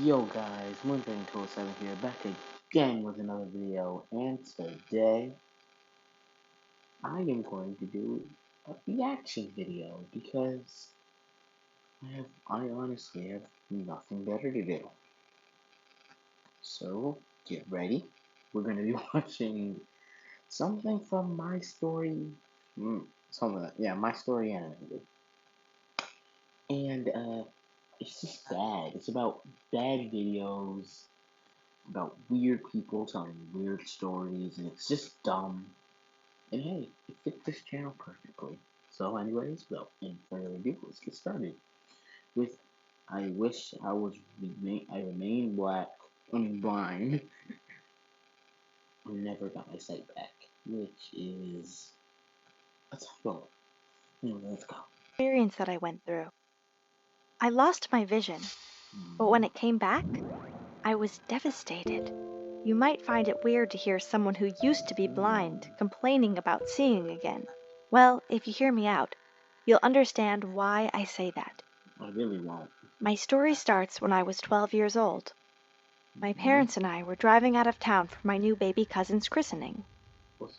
Yo guys, Moonbane207 here, back again with another video, and today I am going to do a reaction video because I honestly have nothing better to do. So get ready. We're going to be watching something from My Story, My Story Animated, and it's just bad. It's about bad videos about weird people telling weird stories, and it's just dumb. And hey, it fits this channel perfectly. So anyways, without any further ado, let's get started with I Wish I Remain Blind, and Never Got My Sight Back, which is a title. Anyway, let's go. Experience that I went through. I lost my vision, but when it came back, I was devastated. You might find it weird to hear someone who used to be blind complaining about seeing again. Well, if you hear me out, you'll understand why I say that. I really won't. My story starts when I was 12 years old. My parents and I were driving out of town for my new baby cousin's christening.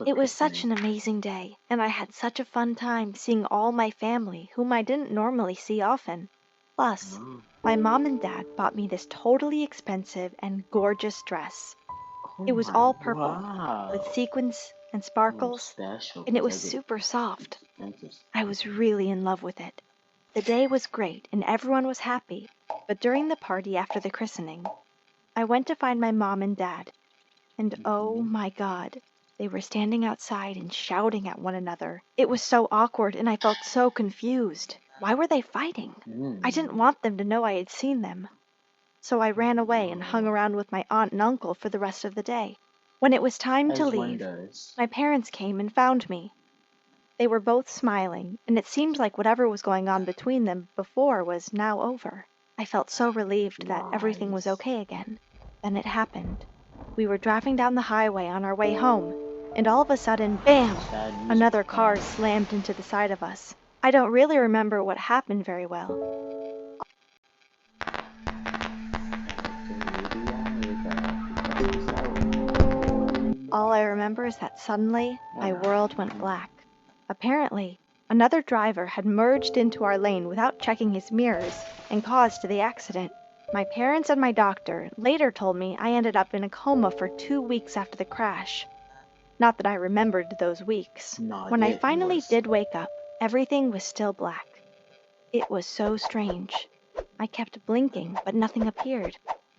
It was such an amazing day, and I had such a fun time seeing all my family whom I didn't normally see often. Plus, my mom and dad bought me this totally expensive and gorgeous dress. It was all purple, with sequins and sparkles, and it was super soft. I was really in love with it. The day was great and everyone was happy, but during the party after the christening, I went to find my mom and dad, and oh my God, they were standing outside and shouting at one another. It was so awkward and I felt so confused. Why were they fighting? I didn't want them to know I had seen them. So I ran away and hung around with my aunt and uncle for the rest of the day. When it was time to leave, my parents came and found me. They were both smiling, and it seemed like whatever was going on between them before was now over. I felt so relieved that everything was okay again. Then it happened. We were driving down the highway on our way home, and all of a sudden, bam! Another car slammed into the side of us. I don't really remember what happened very well. All I remember is that suddenly, my world went black. Apparently, another driver had merged into our lane without checking his mirrors and caused the accident. My parents and my doctor later told me I ended up in a coma for 2 weeks after the crash. Not that I remembered those weeks. When I finally did wake up, everything was still black. It was so strange. I kept blinking, but nothing appeared.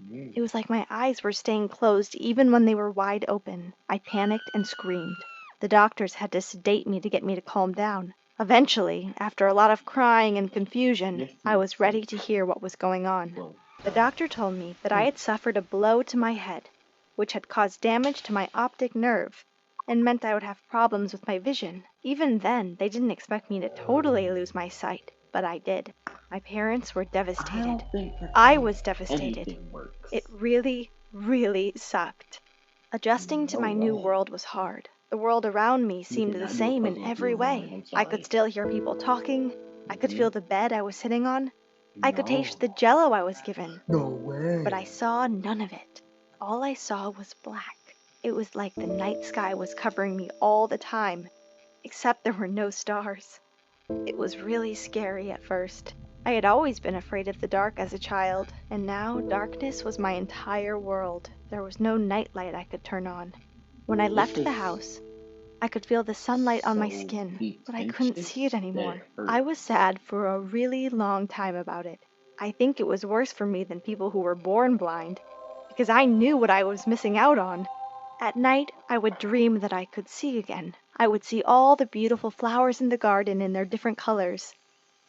It was like my eyes were staying closed even when they were wide open. I panicked and screamed. The doctors had to sedate me to get me to calm down. Eventually, after a lot of crying and confusion, I was ready to hear what was going on. The doctor told me that I had suffered a blow to my head, which had caused damage to my optic nerve, and meant I would have problems with my vision. Even then, they didn't expect me to totally lose my sight, but I did. My parents were devastated. I was devastated. It really, really sucked. Adjusting to my new world was hard. The world around me seemed the same in every way. I could still hear people talking. I could feel the bed I was sitting on. I could taste the jello I was given. No way. But I saw none of it. All I saw was black. It was like the night sky was covering me all the time, except there were no stars. It was really scary at first. I had always been afraid of the dark as a child, and now darkness was my entire world. There was no nightlight I could turn on. When I left the house, I could feel the sunlight on my skin, but I couldn't see it anymore. I was sad for a really long time about it. I think it was worse for me than people who were born blind, because I knew what I was missing out on. At night, I would dream that I could see again. I would see all the beautiful flowers in the garden in their different colors.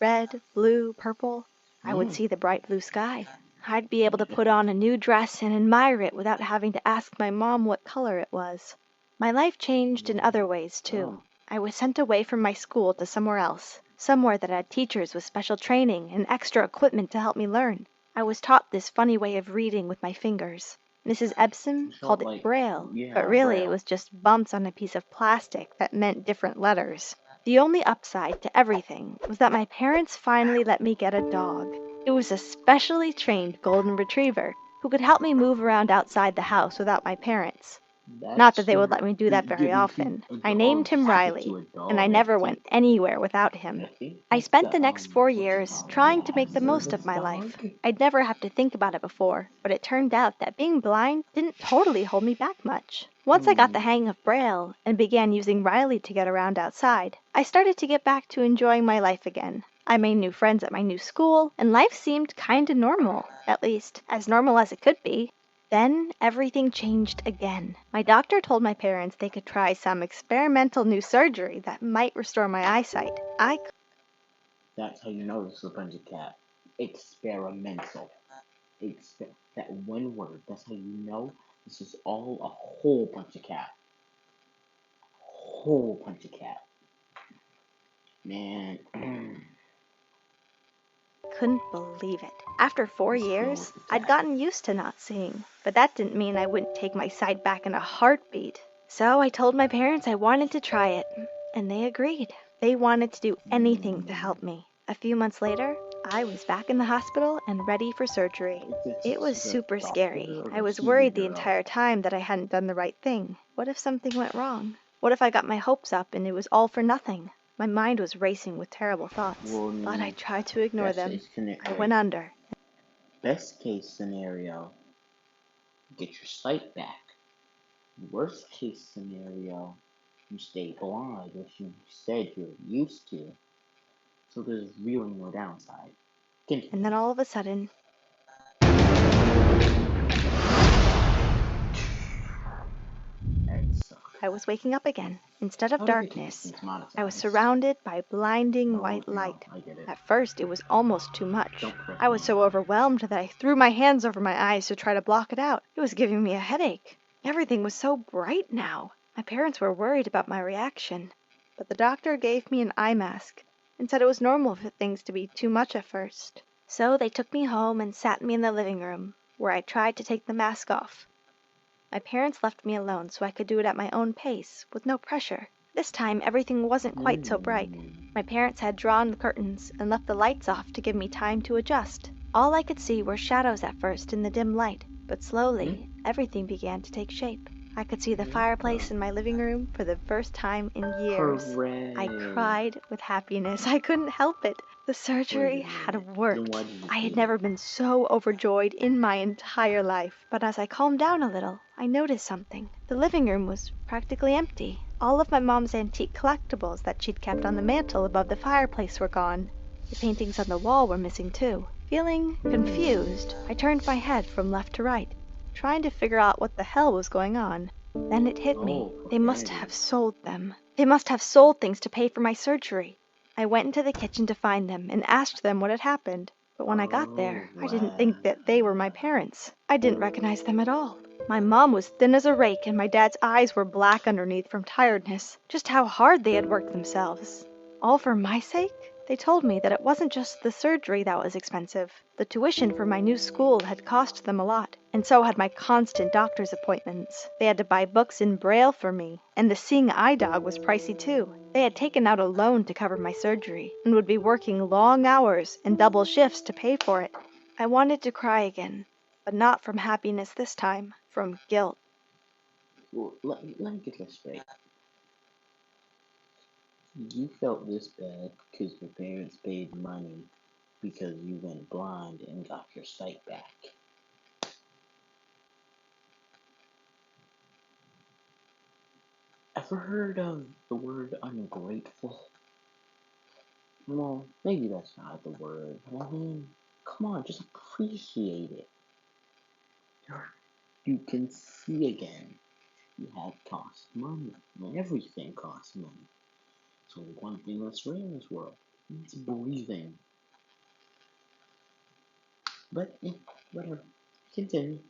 Red, blue, purple. I would see the bright blue sky. I'd be able to put on a new dress and admire it without having to ask my mom what color it was. My life changed in other ways, too. I was sent away from my school to somewhere else, somewhere that had teachers with special training and extra equipment to help me learn. I was taught this funny way of reading with my fingers. Mrs. Ebsen called it Braille, but really it was just bumps on a piece of plastic that meant different letters. The only upside to everything was that my parents finally let me get a dog. It was a specially trained golden retriever. who could help me move around outside the house without my parents. Not That's that they would let me do that very often. I named him Riley, and I never went anywhere without him. I spent the next 4 years trying to make the most of my life. I'd never have to think about it before, but it turned out that being blind didn't totally hold me back much. Once I got the hang of Braille and began using Riley to get around outside, I started to get back to enjoying my life again. I made new friends at my new school, and life seemed kinda normal, at least, as normal as it could be. Then everything changed again. My doctor told my parents they could try some experimental new surgery that might restore my eyesight. That's how you know this is a bunch of cat. Experimental. That one word. That's how you know this is all a whole bunch of cat. Whole bunch of cat. Man. Couldn't believe it. After 4 years, I'd gotten used to not seeing, but that didn't mean I wouldn't take my sight back in a heartbeat. So I told my parents I wanted to try it, and they agreed. They wanted to do anything to help me. A few months later, I was back in the hospital and ready for surgery. It was super scary. I was worried the entire time that I hadn't done the right thing. What if something went wrong? What if I got my hopes up and it was all for nothing? My mind was racing with terrible thoughts, but I tried to ignore them. I went under. Best case scenario, get your sight back. Worst case scenario, you stay blind, which you said you're used to. So there's really no downside. And then all of a sudden, I was waking up again. Instead of darkness, I was surrounded by blinding white light. At first, it was almost too much. I was so overwhelmed that I threw my hands over my eyes to try to block it out. It was giving me a headache. Everything was so bright now. My parents were worried about my reaction, but the doctor gave me an eye mask and said it was normal for things to be too much at first. So they took me home and sat me in the living room, where I tried to take the mask off. My parents left me alone so I could do it at my own pace, with no pressure. This time everything wasn't quite so bright. My parents had drawn the curtains and left the lights off to give me time to adjust. All I could see were shadows at first in the dim light, but slowly everything began to take shape. I could see the fireplace in my living room for the first time in years. Hooray. I cried with happiness. I couldn't help it. The surgery had worked. I had never been so overjoyed in my entire life. But as I calmed down a little, I noticed something. The living room was practically empty. All of my mom's antique collectibles that she'd kept on the mantel above the fireplace were gone. The paintings on the wall were missing too. Feeling confused, I turned my head from left to right, trying to figure out what the hell was going on. Then it hit me. They must have sold them. They must have sold things to pay for my surgery. I went into the kitchen to find them and asked them what had happened. But when I got there, I didn't think that they were my parents. I didn't recognize them at all. My mom was thin as a rake, and my dad's eyes were black underneath from tiredness. Just how hard they had worked themselves. All for my sake? They told me that it wasn't just the surgery that was expensive. The tuition for my new school had cost them a lot, and so had my constant doctor's appointments. They had to buy books in Braille for me, and the Seeing Eye Dog was pricey too. They had taken out a loan to cover my surgery, and would be working long hours and double shifts to pay for it. I wanted to cry again, but not from happiness this time, from guilt. Well, let me get this straight. You felt this bad because your parents paid money because you went blind and got your sight back. Ever heard of the word ungrateful? Well, maybe that's not the word. I mean, come on, just appreciate it. You can see again. You have cost money. Everything costs money. So one thing that's free in this world, it's breathing. But, whatever. Continue.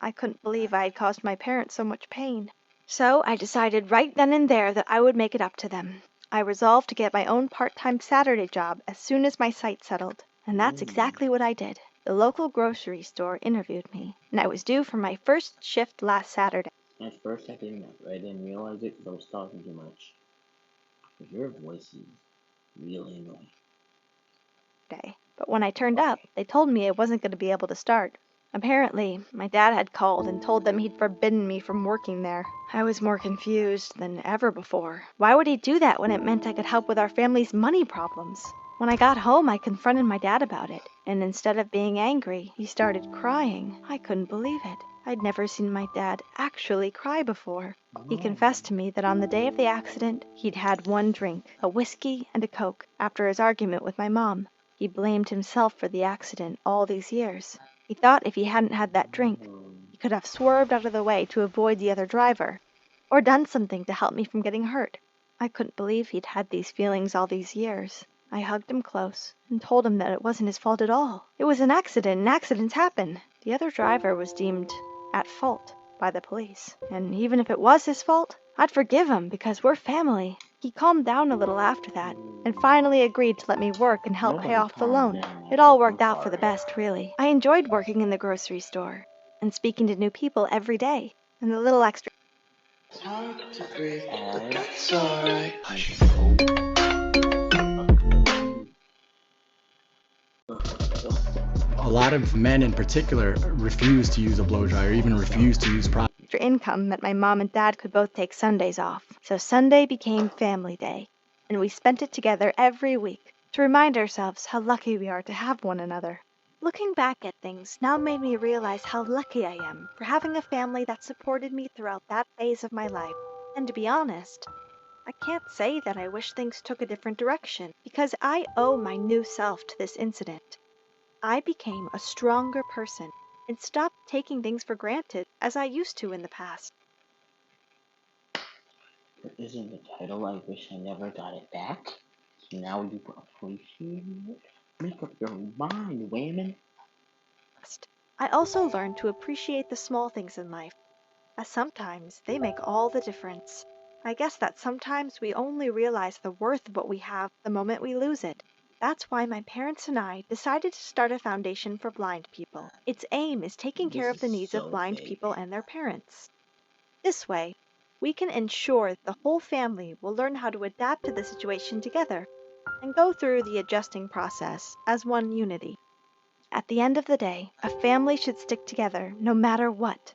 I couldn't believe I had caused my parents so much pain. So I decided right then and there that I would make it up to them. I resolved to get my own part-time Saturday job as soon as my sight settled. And that's exactly what I did. The local grocery store interviewed me, and I was due for my first shift last Saturday. At first I didn't realize it because I was talking too much. But your voice is really annoying. But when I turned up, they told me I wasn't going to be able to start. Apparently, my dad had called and told them he'd forbidden me from working there. I was more confused than ever before. Why would he do that when it meant I could help with our family's money problems? When I got home, I confronted my dad about it, and instead of being angry, he started crying. I couldn't believe it. I'd never seen my dad actually cry before. He confessed to me that on the day of the accident, he'd had one drink, a whiskey and a Coke, after his argument with my mom. He blamed himself for the accident all these years. He thought if he hadn't had that drink, he could have swerved out of the way to avoid the other driver, or done something to help me from getting hurt. I couldn't believe he'd had these feelings all these years. I hugged him close and told him that it wasn't his fault at all. It was an accident, and accidents happen. The other driver was deemed at fault by the police. And even if it was his fault, I'd forgive him because we're family. He calmed down a little after that and finally agreed to let me work and help pay off the loan. It all worked out for the best, really. I enjoyed working in the grocery store and speaking to new people every day, and the little extra. It's hard to breathe, but that's alright. A lot of men in particular refuse to use a blow dryer, or even refuse to use products. Extra income meant my mom and dad could both take Sundays off. So Sunday became family day, and we spent it together every week to remind ourselves how lucky we are to have one another. Looking back at things now made me realize how lucky I am for having a family that supported me throughout that phase of my life. And to be honest, I can't say that I wish things took a different direction because I owe my new self to this incident. I became a stronger person and stopped taking things for granted as I used to in the past. But isn't the title I wish I never got it back? So now you appreciate it? Make up your mind, women. I also learned to appreciate the small things in life, as sometimes they make all the difference. I guess that sometimes we only realize the worth of what we have the moment we lose it. That's why my parents and I decided to start a foundation for blind people. Its aim is taking care of the needs of blind people and their parents. This way, we can ensure that the whole family will learn how to adapt to the situation together and go through the adjusting process as one unity. At the end of the day, a family should stick together no matter what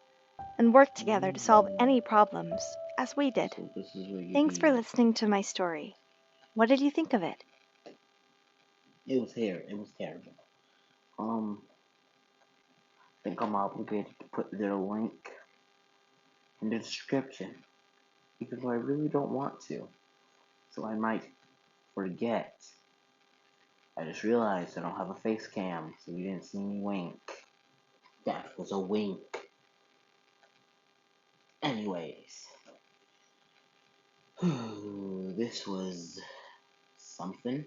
and work together to solve any problems, as we did. So this is where you Thanks for listening to my story. What did you think of it? It was terrible. I think I'm obligated to put their link in the description, even though I really don't want to. So I might forget. I just realized I don't have a face cam, so you didn't see me wink. That was a wink. Anyways, this was something.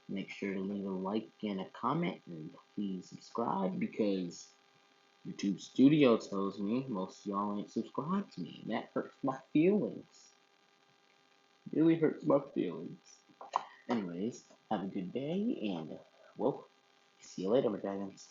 Make sure to leave a like and a comment, and please subscribe, because YouTube Studio tells me most of y'all ain't subscribed to me, and that hurts my feelings. It really hurts my feelings. Anyways, have a good day, and, well, see you later, my dragons.